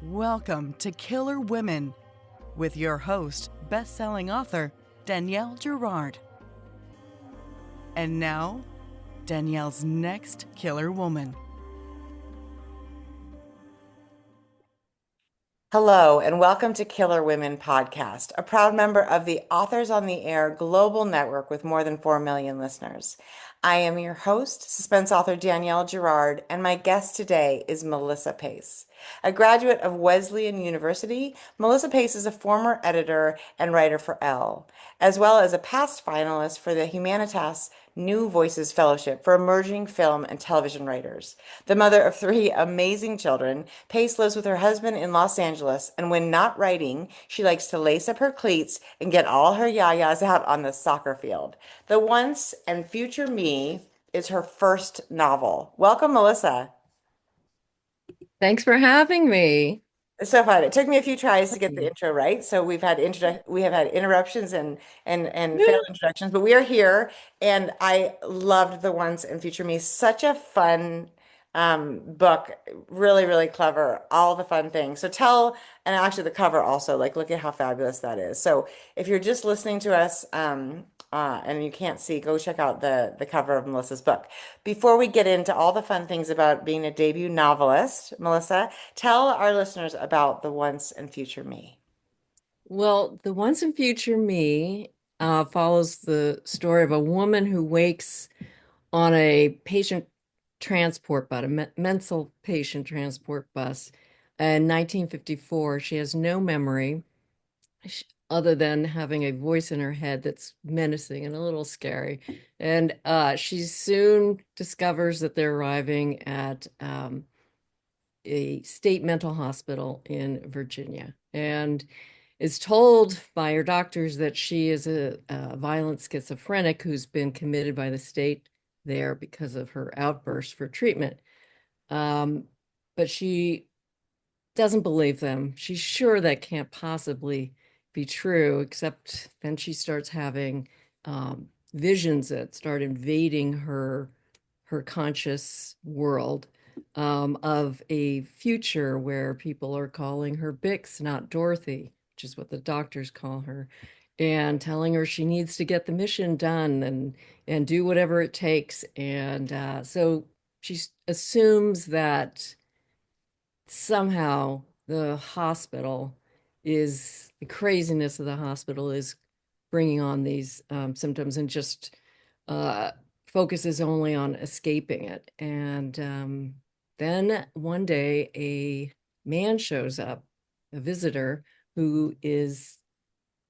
Welcome to Killer Women with your host, best-selling author Danielle Girard. And now, Danielle's next killer woman. Hello, and welcome to Killer Women Podcast, a proud member of the Authors on the Air global network with more than 4 million listeners. I am your host, suspense author Danielle Girard, and my guest today is Melissa Pace. A graduate of Wesleyan University, Melissa Pace is a former editor and writer for Elle, as well as a past finalist for the Humanitas New Voices Fellowship for emerging film and television writers. The mother of 3 amazing children, Pace lives with her husband in Los Angeles, and when not writing, she likes to lace up her cleats and get all her ya-yas out on the soccer field. The Once and Future Me is her first novel. Welcome, Melissa. Thanks for having me. It's so fun. It took me a few tries to get the intro right. So we have had interruptions and failed introductions, but we are here, and I loved The Once and Future Me. Such a fun book, really, really clever, all the fun things. And actually the cover also, like, look at how fabulous that is. So if you're just listening to us and you can't see, go check out the cover of Melissa's book. Before we get into all the fun things about being a debut novelist, Melissa, tell our listeners about The Once and Future Me. Well, The Once and Future Me follows the story of a woman who wakes on a patient transport bus, a mental patient transport bus in 1954. She has no memory other than having a voice in her head that's menacing and a little scary. And she soon discovers that they're arriving at a state mental hospital in Virginia, and is told by her doctors that she is a violent schizophrenic who's been committed by the state there because of her outburst for treatment. But she doesn't believe them. She's sure that can't possibly be true, except then she starts having visions that start invading her conscious world, of a future where people are calling her Bix, not Dorothy, which is what the doctors call her, and telling her she needs to get the mission done and do whatever it takes. And so she assumes that somehow the craziness of the hospital is bringing on these symptoms, and just focuses only on escaping it. And then one day a man shows up, a visitor, who is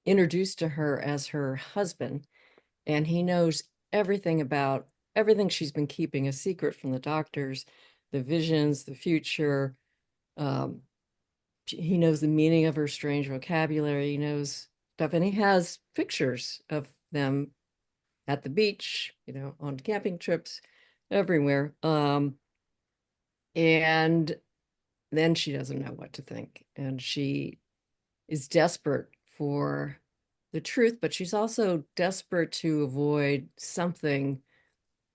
introduced to her as her husband, and he knows everything about everything she's been keeping a secret from the doctors, the visions, the future. He knows the meaning of her strange vocabulary. He knows stuff, and he has pictures of them at the beach, on camping trips, everywhere. And then she doesn't know what to think, and she is desperate for the truth, but she's also desperate to avoid something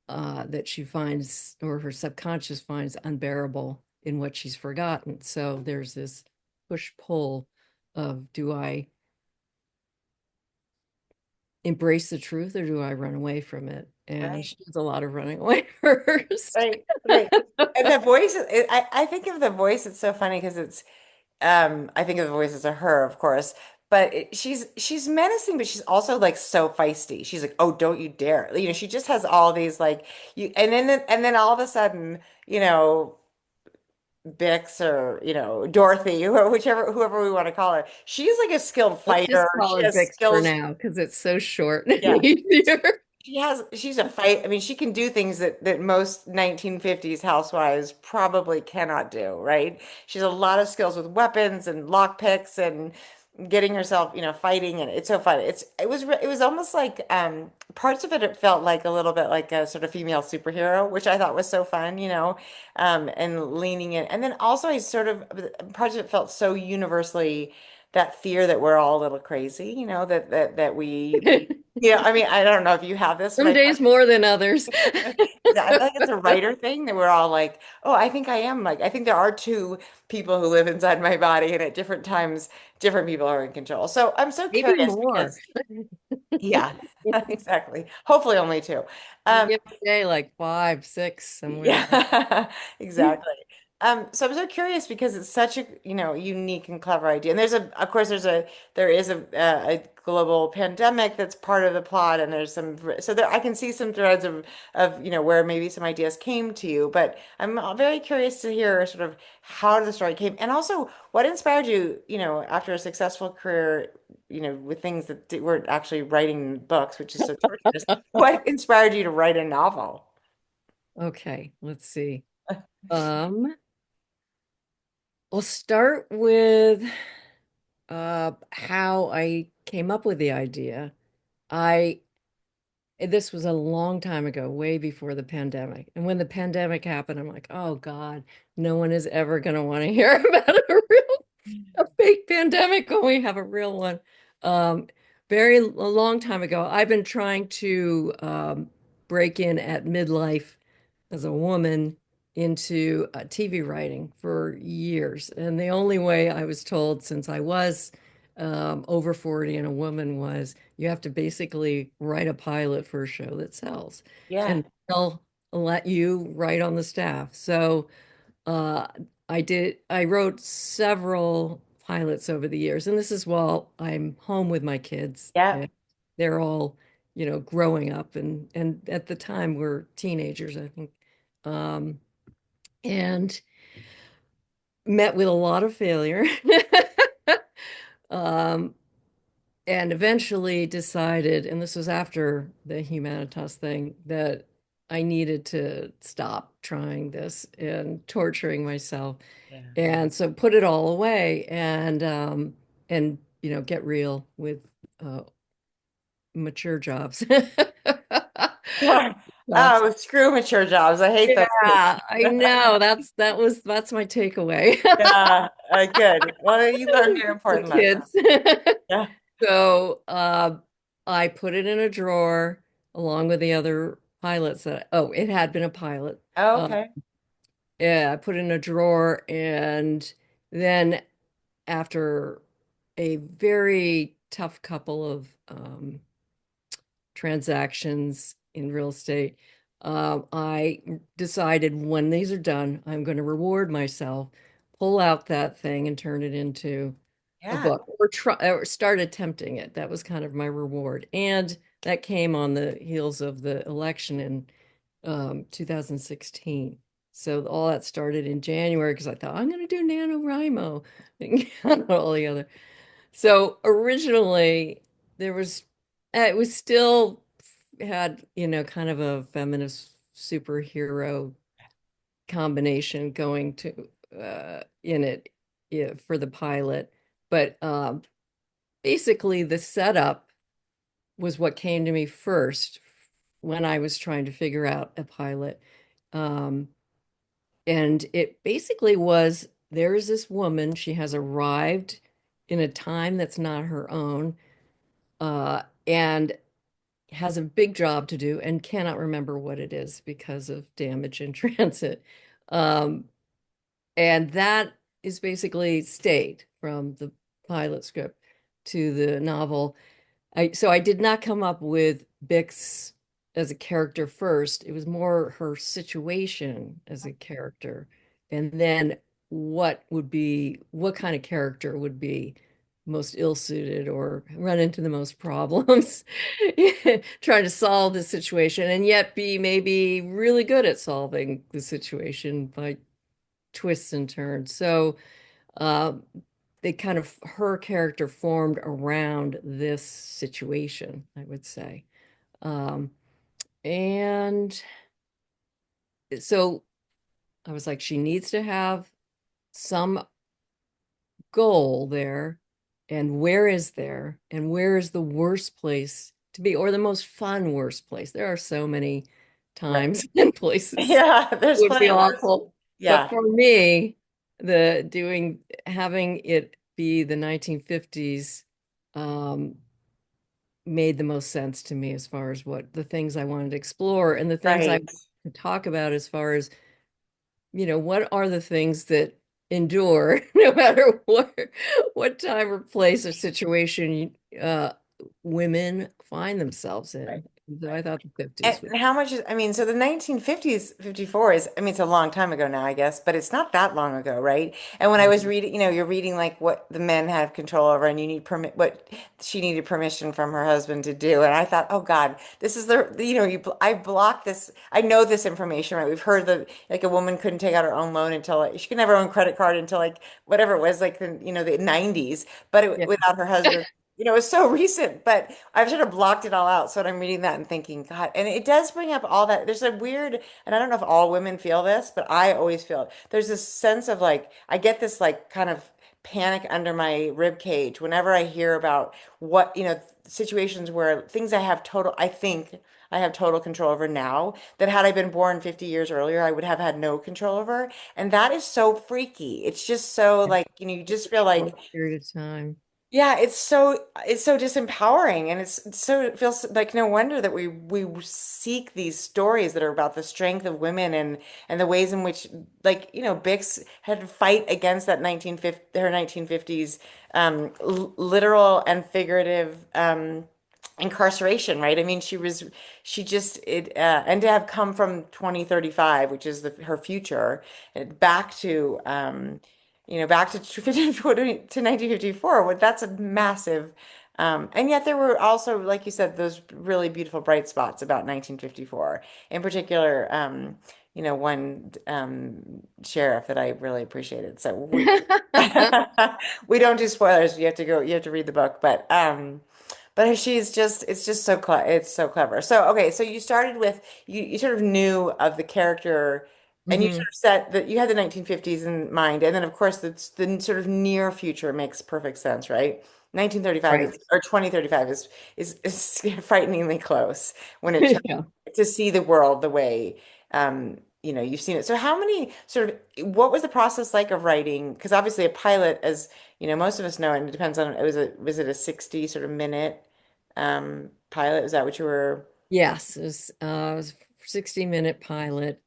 that she finds, or her subconscious finds, unbearable in what she's forgotten. So there's this push-pull of, do I embrace the truth or do I run away from it? And Right. she does a lot of running away first. Right, right. And the voice, I think of the voice, it's so funny because I think of the voice as a her, of course, but she's menacing, but she's also like so feisty. She's like, oh, don't you dare. She just has all these like and then all of a sudden, Bix or, Dorothy, whoever we want to call her, she's like a skilled Let's just fighter. call She her has Vix for skills. now because it's so short and Yeah. easier. She's a fight. I mean, she can do things that most 1950s housewives probably cannot do, right? She has a lot of skills with weapons and lockpicks and getting herself, fighting, and it's so fun. It was almost like parts of it felt like a little bit like a sort of female superhero, which I thought was so fun, and leaning in. And then also I sort of parts of it felt so universally that fear that we're all a little crazy, that we I mean, I don't know if you have this, but Some days more than others. I feel like it's a writer thing that we're all like, oh, I think I am like, I think there are two people who live inside my body, and at different times, different people are in control. So I'm so Maybe curious more. because, yeah, exactly. Hopefully only two. You Um, give a day like 5, 6, somewhere. Yeah, exactly. So I'm so curious because it's such a, unique and clever idea. And of course, there is a global pandemic that's part of the plot, and there's so there I can see some threads of where maybe some ideas came to you. But I'm very curious to hear sort of how the story came, and also what inspired you, after a successful career, with things that weren't actually writing books, which is so torturous. What inspired you to write a novel? Okay, let's see. Um, we'll start with how I came up with the idea. I This was a long time ago, way before the pandemic. And when the pandemic happened, I'm like, oh God, no one is ever going to want to hear about a fake pandemic when we have a real one. Um, a long time ago, I've been trying to break in at midlife as a woman into TV writing for years. And the only way I was told, since I was over 40 and a woman, was you have to basically write a pilot for a show that sells, Yeah. and they'll let you write on the staff. So uh, I wrote several pilots over the years, and this is while I'm home with my kids, Yeah. and they're all, growing up, and at the time we're teenagers, I think, um, and met with a lot of failure. Um, and eventually decided, and this was after the Humanitas thing, that I needed to stop trying this and torturing myself. Yeah. And so put it all away and get real with uh mature jobs. Yeah. Jobs. Oh, screw mature jobs. I hate those too. Yeah, I know. That's my takeaway. Yeah. Good. Well, you learned an With important lesson. kids. Yeah. So I put it in a drawer along with the other pilots it had been a pilot. Oh, Uh, okay. yeah, I put it in a drawer, and then after a very tough couple of transactions in real estate, I decided when these are done, I'm going to reward myself, pull out that thing and turn it into a Yeah. book, or start attempting it. That was kind of my reward. And that came on the heels of the election in 2016. So all that started in January because I thought I'm going to do NaNoWriMo and all the other. So originally there was, it was still had, kind of a feminist superhero combination going to in it, yeah, for the pilot. But basically the setup was what came to me first when I was trying to figure out a pilot. Um, and it basically was, there is this woman, she has arrived in a time that's not her own, and has a big job to do and cannot remember what it is because of damage in transit. Um, and that is basically stayed from the pilot script to the novel. So I did not come up with Bix as a character first. It was more her situation as a character. And then what kind of character would be most ill-suited or run into the most problems trying to solve the situation and yet be maybe really good at solving the situation by twists and turns. So uh, they kind of her character formed around this situation, I would say. Um, and so I was like, she needs to have some goal there. And where is there? And where is the worst place to be, or the most fun worst place? There are so many Right. times and places Yeah. it There's would be plenty worse. awful. But Yeah. for me, having it be the 1950s um, made the most sense to me as far as what the things I wanted to explore and the things I Right. talk about as far as, what are the things that endure no matter what time or place or situation women find themselves Right. in. So I thought the And 50s was, how much is, I mean, so the 1950s, 54 is, I mean, it's a long time ago now, I guess, but it's not that long ago, right? And when I was reading, you're reading like what the men have control over and you need permit, what she needed permission from her husband to do. And I thought, oh God, this is I blocked this, I know this information, right? We've heard that like a woman couldn't take out her own loan until like, she couldn't have her own credit card until like whatever it was, like the 90s, but yeah. without her husband. It's so recent, but I've sort of blocked it all out. So when I'm reading that and thinking, God, and it does bring up all that. There's a weird, and I don't know if all women feel this, but I always feel it. There's this sense of like, I get this like kind of panic under my rib cage whenever I hear about situations where things I think I have total control over now that had I been born 50 years earlier, I would have had no control over. And that is so freaky. It's just so like, you just feel like, Short period of time. yeah, it's so disempowering, and it's so it feels like no wonder that we seek these stories that are about the strength of women and the ways in which like Bix had to fight against that 1950 her 1950s literal and figurative incarceration, right? I mean, she just it and to have come from 2035, which is her future, back to back to 1954. That's a massive, and yet there were also, like you said, those really beautiful bright spots about 1954. In particular, one sheriff that I really appreciated. So we don't do spoilers. You have to read the book, but it's just it's so clever. So, okay, so you started with, you sort of knew of the character and you Hmm. sort of set that you had the 1950s in mind. And then, of course, the sort of near future makes perfect sense, right? 1935 Right. is, or 2035 is frighteningly close when it Yeah. to see the world the way, you've seen it. So what was the process like of writing? Because obviously a pilot, as most of us know, and it depends on, was it a 60 sort of minute pilot? Is that what you were? Yes, it was a 60-minute pilot,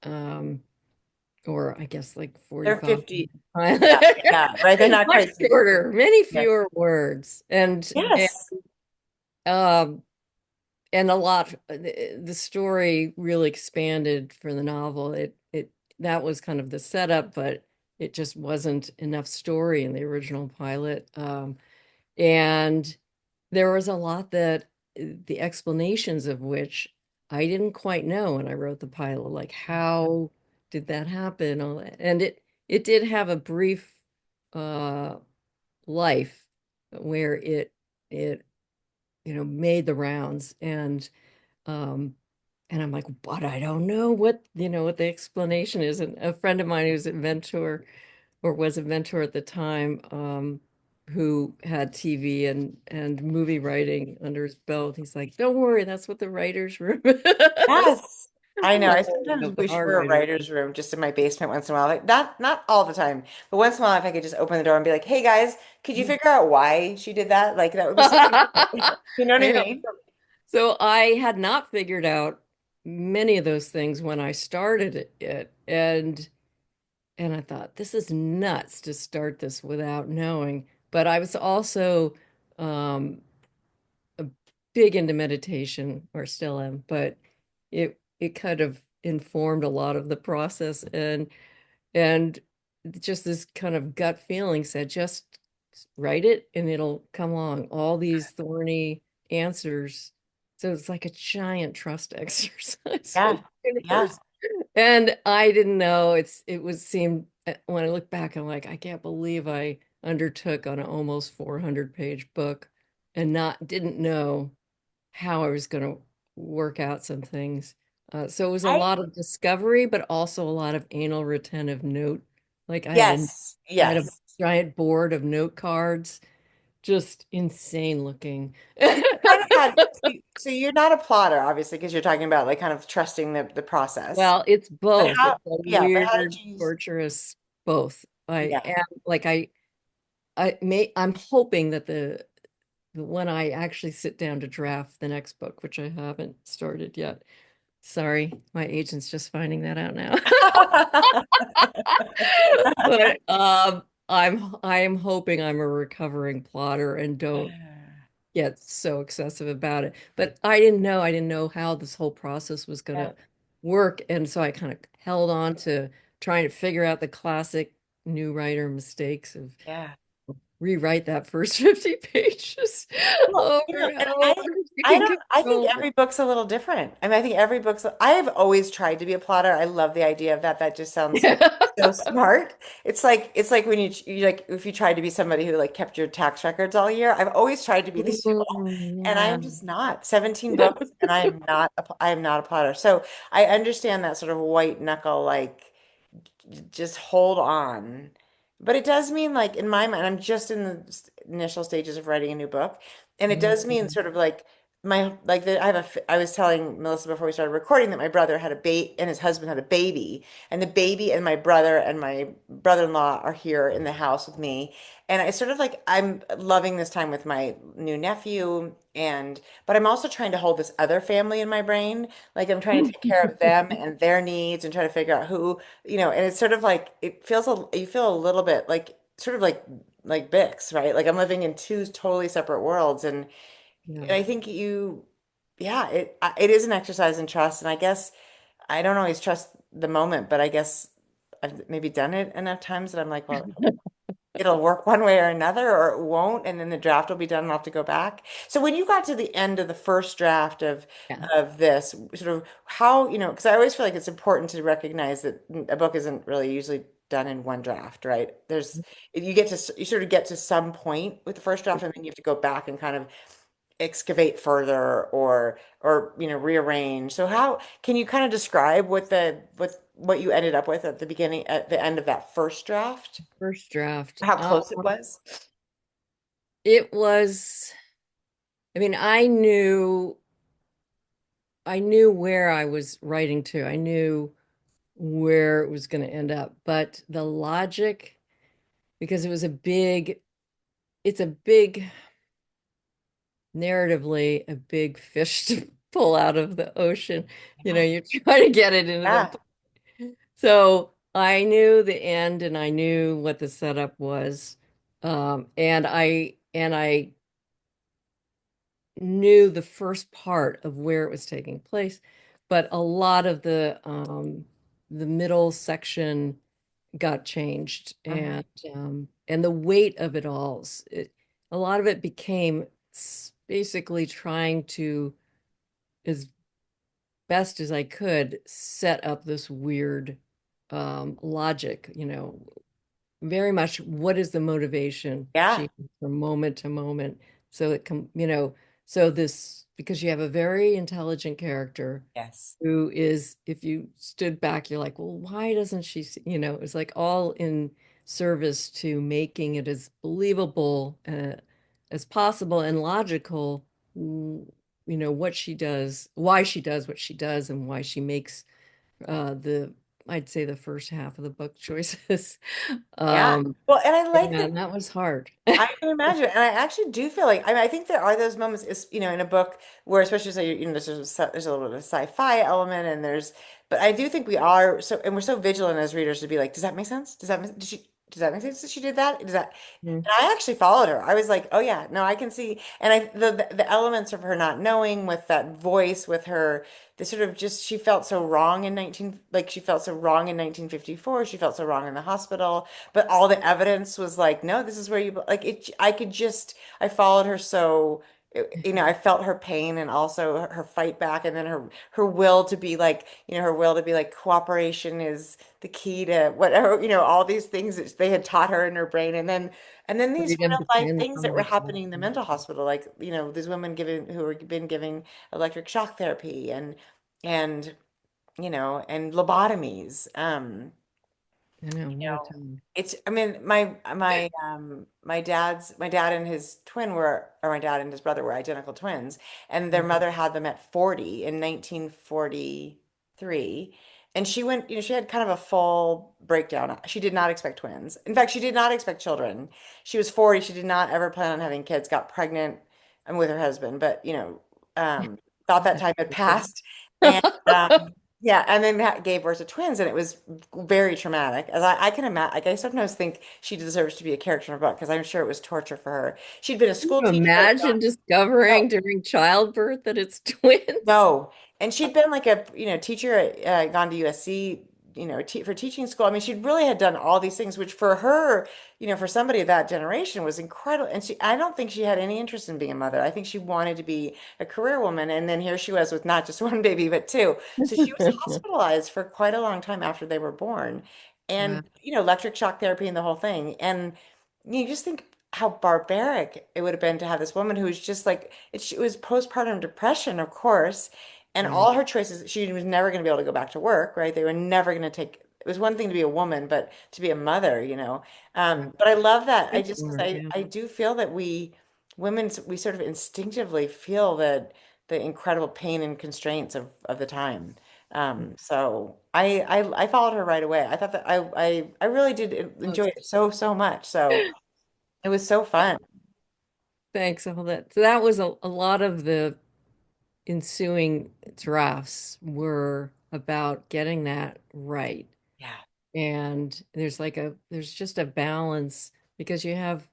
or I guess like They're 45 50. minute Yeah, pilot. yeah, right. They're not Much quite 60. shorter, many Yes. fewer words, Yes. um and a lot. The story really expanded for the novel. It that was kind of the setup, but it just wasn't enough story in the original pilot. And there was a lot that the explanations of which I didn't quite know when I wrote the pilot, like how did that happen? All that. And it did have a brief uh life where it made the rounds, um and I'm like, but I don't know what the explanation is. And a friend of mine who's a mentor, or was a mentor at the time, who had TV and movie writing under his belt. He's like, don't worry, that's what the writer's room is. Yes. I know. I No, sometimes but wish our for a writer. writer's room just in my basement once in a while. Like not all the time, but once in a while, if I could just open the door and be like, "Hey guys, could you figure out why she did that?" Like that would be so. You know what I Yeah. mean? So I had not figured out many of those things when I started it, and I thought, this is nuts to start this without knowing. But I was also um, a big into meditation, or still am, but it kind of informed a lot of the process, and just this kind of gut feeling said, just write it and it'll come along. All these thorny answers. So it's like a giant trust exercise with Yeah. the Yeah. universe. And I didn't know, it was seemed when I look back, I'm like, I can't believe I undertook on an almost 400-page book and not didn't know how I was going to work out some things. So it was a I lot of discovery, but also a lot of anal retentive note. Like Yes. I had a Yes. giant board of note cards, just insane looking. Kind of had. So you're not a plotter, obviously, because you're talking about like kind of trusting the process. Well, it's But both. how? It's a Yeah. But how did weird, you? torturous both. I Yeah. am like I'm hoping that when I actually sit down to draft the next book, which I haven't started yet, Sorry, my agent's just finding that out now. But I'm hoping I'm a recovering plotter and don't get so excessive about it. But I didn't know how this whole process was Yeah, gonna work. And so I kind of held on to trying to figure out the classic new writer mistakes of yeah. rewrite that first 50 pages Well, over and and over I again, don't, I think over. every book's a little different. I mean, I think every book's, I've always tried to be a plotter. I love the idea of that. That just sounds Yeah. so smart. It's like when you like if you tried to be somebody who like kept your tax records all year. I've always tried to be these people, and I Yeah. am just not. 17 books, and I am not a plotter. So I understand that sort of white knuckle, like just hold on. But it does mean, like, in my mind, I'm just in the initial stages of writing a new book. And it does mean Mhm. sort of like I was telling Melissa before we started recording that my brother had a baby and his husband had a baby. And the baby and my brother and my brother-in-law are here in the house with me. And I sort of like, I'm loving this time with my new nephew. But I'm also trying to hold this other family in my brain. Like I'm trying to take care of them and their needs and try to figure out who and it's sort of like you feel a little bit like sort of like Bix, right? Like I'm living in two totally separate worlds, and Yeah. I think yeah, it is an exercise in trust, and I guess I don't always trust the moment, but I guess I've maybe done it enough times that I'm like, well, it'll work one way or another, or it won't, and then the draft will be done and I'll have to go back. So when you got to the end of the first draft Yeah. of this, sort of how, because I always feel like it's important to recognize that a book isn't really usually done in one draft, right? You sort of get to some point with the first draft, and then you have to go back and kind of excavate further or rearrange. So how can you kind of describe what you ended up with at the end of that first draft? First draft. How close it was? It was, I mean, I knew where I was writing to. I knew where it was going to end up, but the logic, because it's a big, narratively, a big fish to pull out of the ocean. Yeah. You're trying to get it into the. Yeah. So I knew the end and I knew what the setup was. And I knew the first part of where it was taking place, but a lot of the middle section got changed, Mhm. and the weight of it all, a lot of it became basically trying to, as best as I could, set up this weird logic, very much what is the motivation Yeah. she from moment to moment. So it can, so this, because you have a very intelligent character Yes. who is, if you stood back, you're like, well, why doesn't she it's like all in service to making it as believable as possible and logical, what she does, why she does what she does, and why she makes the I'd say the first half of the book choices. Yeah. Um, Well, and I like yeah, that. and that was hard. I can imagine, and I actually do feel like I think there are those moments, is in a book where, especially so there's a little bit of a sci-fi element, but I do think we are so, and we're so vigilant as readers to be like, does that make sense? Does that make sense that she did that? Does that? Mm. And I actually followed her. I was like, oh yeah, no, I can see, and the elements of her not knowing with that voice, with her, the sort of just she felt so wrong in 19 like she felt so wrong in 1954. She felt so wrong in the hospital, but all the evidence was like, no, this is where you like it. I followed her so. I felt her pain and also her fight back, and then her will to be like, her will to be like cooperation is the key to whatever, all these things that they had taught her in her brain, and then these Freedom real life depends things on that were my happening in the mental hospital, like these women who were been giving electric shock therapy and and lobotomies. I know, You what a know, time. I mean, my dad and his twin were, or my dad and his brother were identical twins, and their mother had them at 40 in 1943. And she went, she had kind of a full breakdown. She did not expect twins. In fact, she did not expect children. She was 40. She did not ever plan on having kids, got pregnant with her husband, but, thought that time had passed. Yeah, and then gave birth to twins, and it was very traumatic. As I can imagine, like I sometimes think she deserves to be a character in a book because I'm sure it was torture for her. She'd been a Can school you teacher. imagine discovering during childbirth that it's twins? No. And she'd been like a, teacher at, gone to USC, for teaching school. I mean, she'd really had done all these things, which for her, for somebody of that generation was incredible. And I don't think she had any interest in being a mother. I think she wanted to be a career woman. And then here she was with not just one baby, but two. So she was hospitalized for quite a long time after they were born. Wow. And, electric shock therapy and the whole thing. And you just think how barbaric it would have been to have this woman who was just like, it was postpartum depression, of course, and Right. all her choices, she was never going to be able to go back to work, right? They were never going to take, it was one thing to be a woman, but to be a mother, Right. But I love that. I Good just, for because her, I, yeah. I do feel that we sort of instinctively feel that the incredible pain and constraints of the time. So I followed her right away. I thought that I really did Oh, enjoy it so, so much. So it was so fun. thanks. All that. So that was a lot of the ensuing drafts were about getting that right. Yeah. And there's just a balance because it's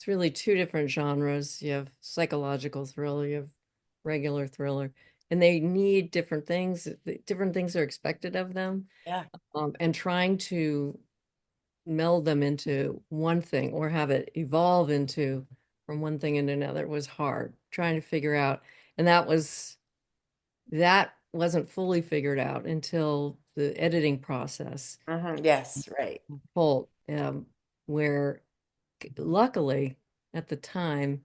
really two different genres. You have psychological thriller, you have regular thriller, and they need different things. Different things are expected of them. Yeah. And trying to meld them into one thing or have it evolve into from one thing into another was hard. Trying to figure out, and that wasn't fully figured out until the editing process Yes, right. full, where luckily at the time,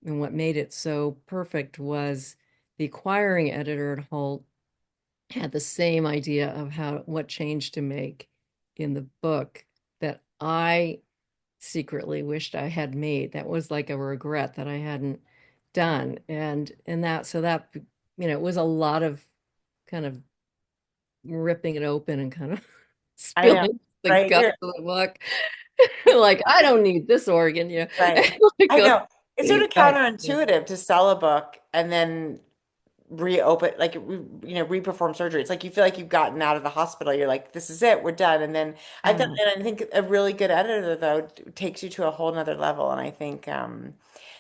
and what made it so perfect was the acquiring editor at Holt had the same idea of what change to make in the book that I secretly wished I had made. That was like a regret that I hadn't done. And that so that it was a lot of kind of ripping it open and kind of I know, spilling the right? guts of the book. Like, I don't need this organ, Right. Like, I know. It's sort of right. Yeah. counterintuitive to sell a book and then reopen, like, reperform surgery. It's like you feel like you've gotten out of the hospital. You're like, this is it, we're done. And then I've done, Yeah. and I think a really good editor, though, takes you to a whole nother level. And I think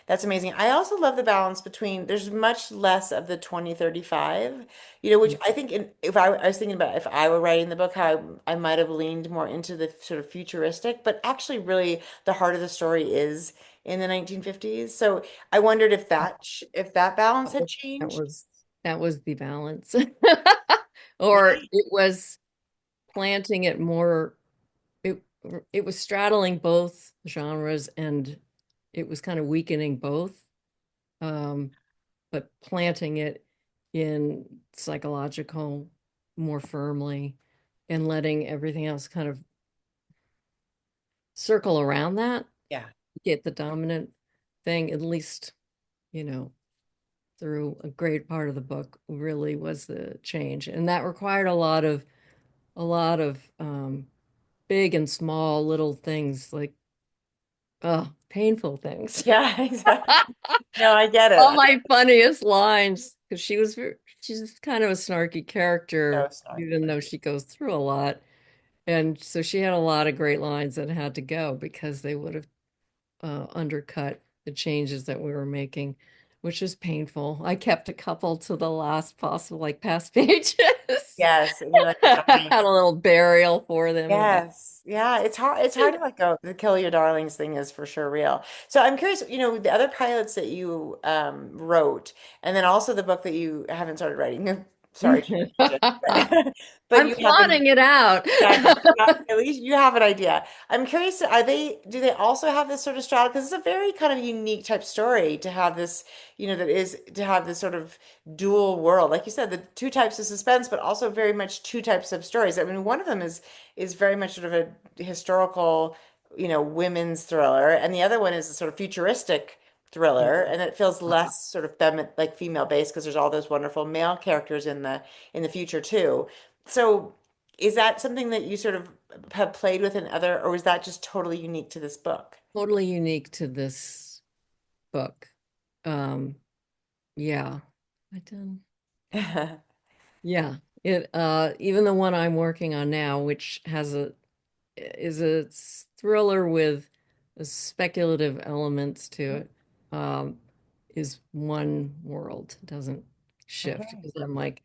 that's amazing. I also love the balance between, there's much less of the 2035, which I think if I was thinking about if I were writing the book, how I might have leaned more into the sort of futuristic, but actually really the heart of the story is in the 1950s. So I wondered if that balance had That changed. was that was the balance. Or it was planting it more, it it was straddling both genres and it was kind of weakening both, but planting it in psychological more firmly and letting everything else kind of circle around that, Yeah. get the dominant thing, at least, you know, through a great part of the book really was the change. And that required a lot of big and small little things like painful things. Yeah, exactly. No, I get All it. my funniest lines, because she's kind of a snarky So character, sorry. even though she goes through a lot. And so she had a lot of great lines that had to go because they would have undercut the changes that we were making, which is painful. I kept a couple to the last possible, like past pages. Yes, and you're like, Had nice. a little burial for them about. Yes. Yeah, it's hard. It's hard to let go. The kill your darlings thing is for sure real. So I'm curious, the other pilots that you wrote, and then also the book that you haven't started writing. Sorry to mention, but, but I'm you haven't. plotting it out. Yeah, at least you have an idea. I'm curious, do they also have this sort of straddle? Because it's a very kind of unique type story to have this, that is to have this sort of dual world. Like you said, the two types of suspense, but also very much two types of stories. I mean, one of them is very much sort of a historical, women's thriller, and the other one is a sort of futuristic thriller, and it feels less sort of like female based because there's all those wonderful male characters in the future too. So is that something that you sort of have played with in other, or is that just totally unique to this book? Totally unique to this book. Um, yeah, I done. Yeah. It even the one I'm working on now, which is a thriller with speculative elements to it, um, is one world. It doesn't shift Okay. because I'm like,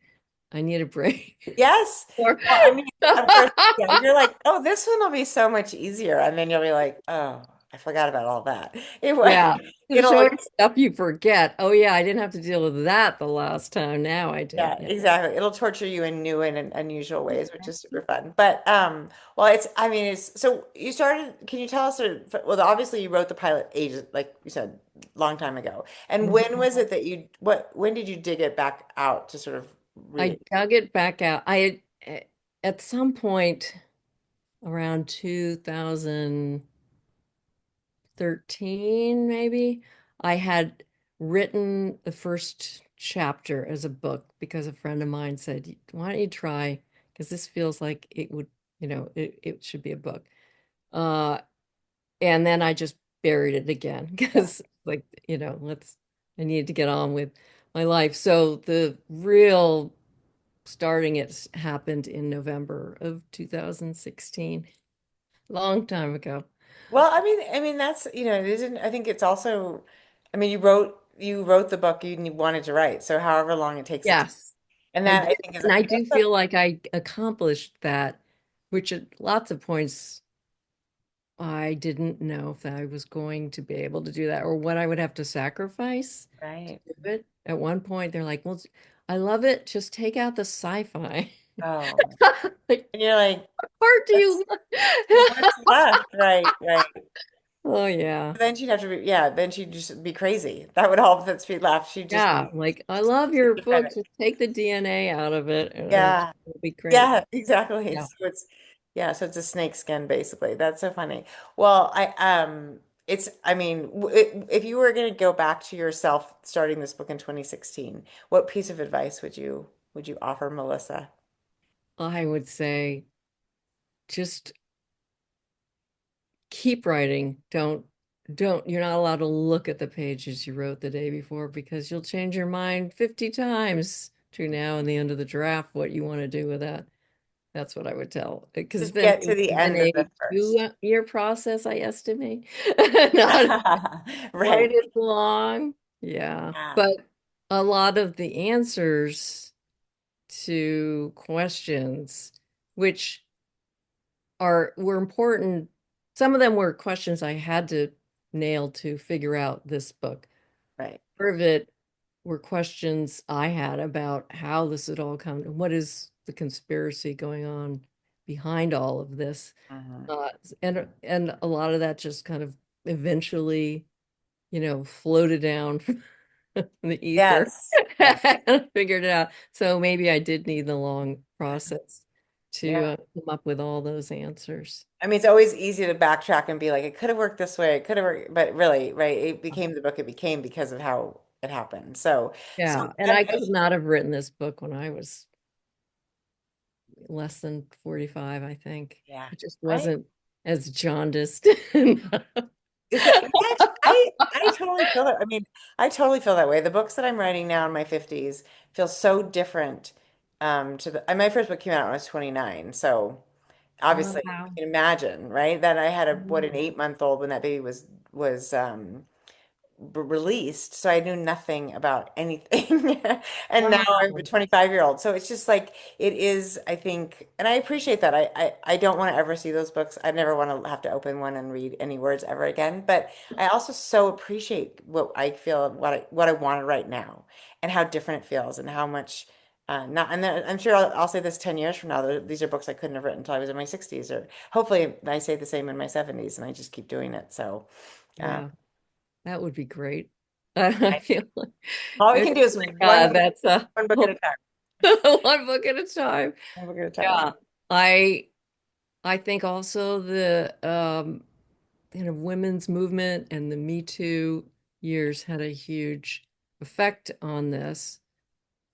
I need a break. Yes. Or Well, I mean, of course, yeah, you're like, oh, this one will be so much easier. And then you'll be like, oh, I forgot about all that. yeah, there's It'll, always stuff you forget. Oh yeah, I didn't have to deal with that the last time. Now I do. yeah, Yeah. exactly. It'll torture you in new and unusual ways, which is super fun. But well, I mean, it's so you started. Can you tell us well, obviously you wrote the pilot ages, like you said, long time ago. And Mhm. when was it that when did you dig it back out to sort of I really, dug it back out. At some point around 2013, maybe, I had written the first chapter as a book because a friend of mine said, "Why don't you try? Because this feels like it would, it should be a book." Uh, and then I just buried it again yeah. because, like, I needed to get on with my life. So the real starting it happened in November of 2016, long time ago. Well, I mean that's, it isn't, I think it's also, I mean, you wrote the book you wanted to write. So however long it takes it to, Yes, and I that I did. think is, And I that's do feel like I accomplished that, which at lots of points I didn't know if I was going to be able to do that or what I would have to sacrifice to right. do it. At one point, they're like, "Well, I love it. Just take out the sci-fi." Oh, Like, and you're like, what part do what's you? what's left? Right, right. Oh yeah. Then she'd have to be, yeah, then she'd just be crazy. That would all that's be left. She'd just Yeah, be like I love your book. schizophrenic. Just take the DNA out of it, and Yeah. it'll be great. Yeah, exactly. Yeah. So it's a snake skin basically. That's so funny. Well, I mean, if you were going to go back to yourself starting this book in 2016, what piece of advice would you offer Melissa? I would say just keep writing. You're not allowed to look at the pages you wrote the day before because you'll change your mind 50 times between now and the end of the draft what you want to do with that. That's what I would tell. Because Just then get to it the would have end been of a the first. 2 year process, I estimate. Not Right. quite as long. Yeah. Yeah. But a lot of the answers to questions, which were important. Some of them were questions I had to nail to figure out this book. Right. Part of it were questions I had about how this had all come, what is the conspiracy going on behind all of this. Mhm. Uh, and a lot of that just kind of eventually, floated down from the ether Yes. Yes. and figured it out. So maybe I did need the long process to Yeah. come up with all those answers. I mean, it's always easy to backtrack and be like, it could have worked this way, it could have worked, but really, right, it became the book it became because of how it happened. So Yeah, and I could not have written this book when I was less than 45, I think. yeah, It just right. wasn't as jaundiced. I totally feel that. I mean, I totally feel that way. The books that I'm writing now in my 50s feel so different my first book came out when I was 29. So Oh, obviously you wow. can imagine, right? That I had Mhm. an 8 month old when that baby was released, so I knew nothing about anything. And now I'm a Wow. 25-year-old. So it's just like it is, I think, and I appreciate that. I don't want to ever see those books. I never want to have to open one and read any words ever again. But I also so appreciate what I feel, what I want to write now and how different it feels and how much not, and then I'm sure I'll say this 10 years from now. These are books I couldn't have written until I was in my 60s, or hopefully I say the same in my 70s and I just keep doing it. So, um, Yeah, that would be great. I feel like all we I can feel do is like that's a one book at a time. one book at a time. One book at a time. Yeah. I I think also the kind of women's movement and the Me Too years had a huge effect on this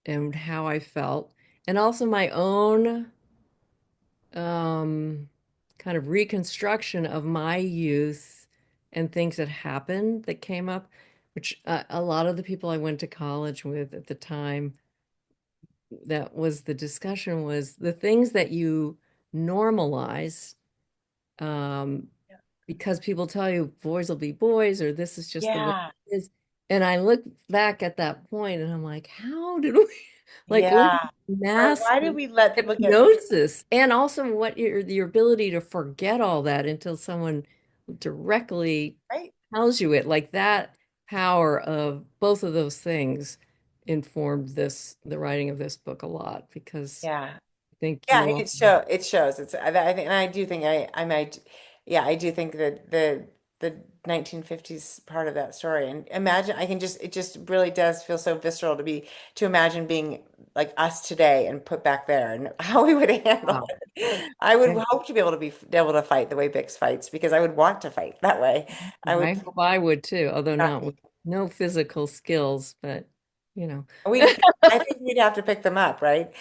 and how I felt, and also my own um, kind of reconstruction of my youth and things that happened that came up, which a lot of the people I went to college with at the time that was the discussion was the things that you normalize, um, because people tell you boys will be boys or this is just the way Yeah. it is. And I look back at that point and I'm like, how did we like look Yeah. at Right. mass Why do we let people get hypnosis and also what your ability to forget all that until someone directly right? tells you it, like that power of both of those things informed the writing of this book a lot because Yeah. I think Yeah, you all it shows. I think, and I do think I might, yeah, I do think that the 1950s part of that story, and imagine, I can just, it just really does feel so visceral to imagine being like us today and put back there and how we would handle wow. it. I would Yeah. hope to be able to fight the way Bix fights because I would want to fight that way. I would, I hope I would too, although not not with no physical skills, but you know. we, I think we'd have to pick them up, right?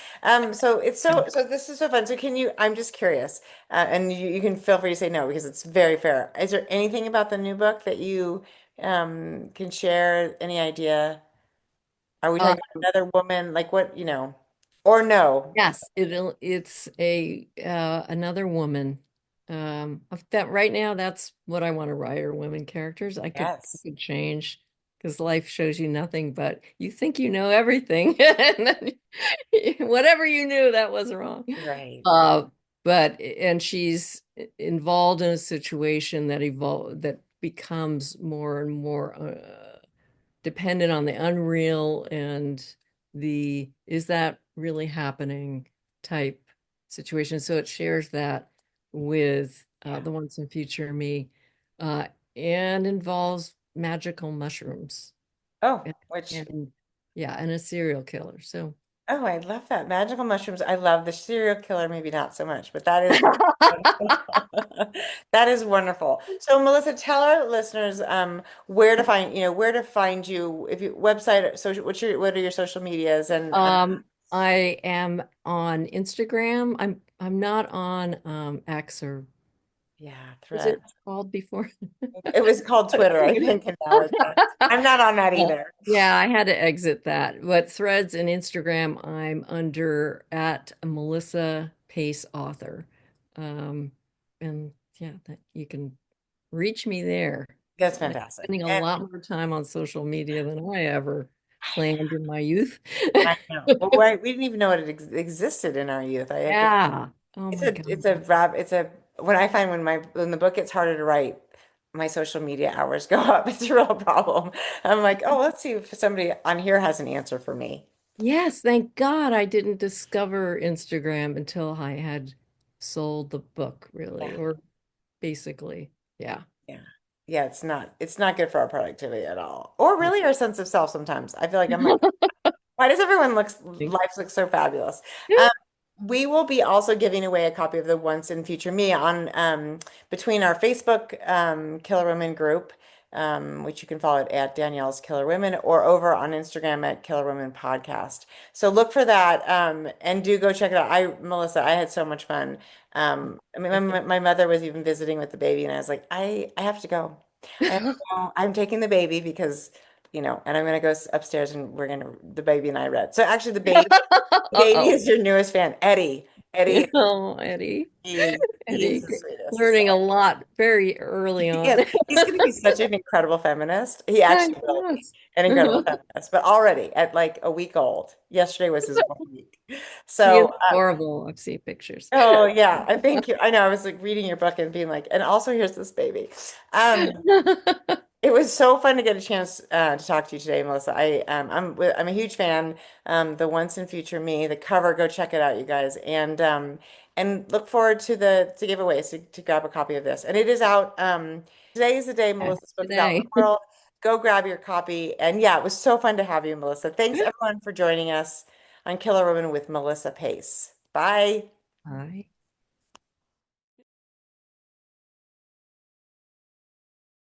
So it's so this is so fun. So can you, I'm just curious, and you can feel free to say no because it's very fair. Is there anything about the new book that you can share? Any idea? Are we Uh, talking about another woman? Like what, or no? yes, it's a another woman. That right now that's what I want to write are women characters. I Yes. could change because life shows you nothing, but you think you know everything. And then whatever you knew, that was wrong. Right. Uh, and she's involved in a situation that becomes more and more dependent on the unreal and the is that really happening type situation. So it shares that with Yeah. the once and future me, uh, and involves magical mushrooms Oh, and, which and yeah, and a serial killer. So oh, I love that. Magical mushrooms. I love the serial killer, maybe not so much, but that is that is wonderful. So Melissa, tell our listeners where to find, where to find you if you website, social, what are your social medias and I am on Instagram. I'm not on X or yeah, was it threads. called before? It was called Twitter, I think, and now it's I'm not on that Well, either. yeah, I had to exit that. But Threads and Instagram, I'm under at Melissa Pace Author. Um, and yeah, that you can reach me there. That's I'm fantastic. spending a And lot more time on social media than I ever planned in my youth. I know. Well, we didn't even know it existed in our youth. I have to Yeah. Oh my It's God. a rab it's a when I find when the book gets harder to write, my social media hours go up. It's a real problem. I'm like, oh, let's see if somebody on here has an answer for me. Yes, thank God I didn't discover Instagram until I had sold the book, really, Yeah, or basically, yeah. yeah. Yeah, it's not good for our productivity at all. Or really our sense of self sometimes. I feel like I'm like, why does everyone life look so fabulous? Um, we will be also giving away a copy of the Once and Future Me on between our Facebook Killer Women group, which you can follow it at Danielle's Killer Women, or over on Instagram at Killer Women Podcast. So look for that and do go check it out. Melissa, I had so much fun. I mean, my mother was even visiting with the baby, and I was like, I have to go. I have to go. I'm taking the baby because and I'm gonna go upstairs and the baby and I read. So actually, the baby Uh-oh. is your newest fan, Eddie. Eddie, Oh, Eddie. he is Eddie, the sweetest. learning a lot very early on. Yes, he's going to be such an incredible feminist. He Yeah, actually will be yes. an incredible feminist. But already at like a week old, yesterday was his 1 week. He is So, adorable. I've seen pictures. oh yeah, I think I know. I was like reading your book and being like, and also here's this baby. Um, It was so fun to get a chance to talk to you today, Melissa. I'm a huge fan. The Once and Future Me, the cover, go check it out, you guys, and look forward to the giveaways to grab a copy of this. And it is out. Today is the day Yeah, Melissa's book is out in today. the world. Go grab your copy. And yeah, it was so fun to have you, Melissa. Thanks everyone for joining us on Killer Woman with Melissa Pace. Bye. Bye.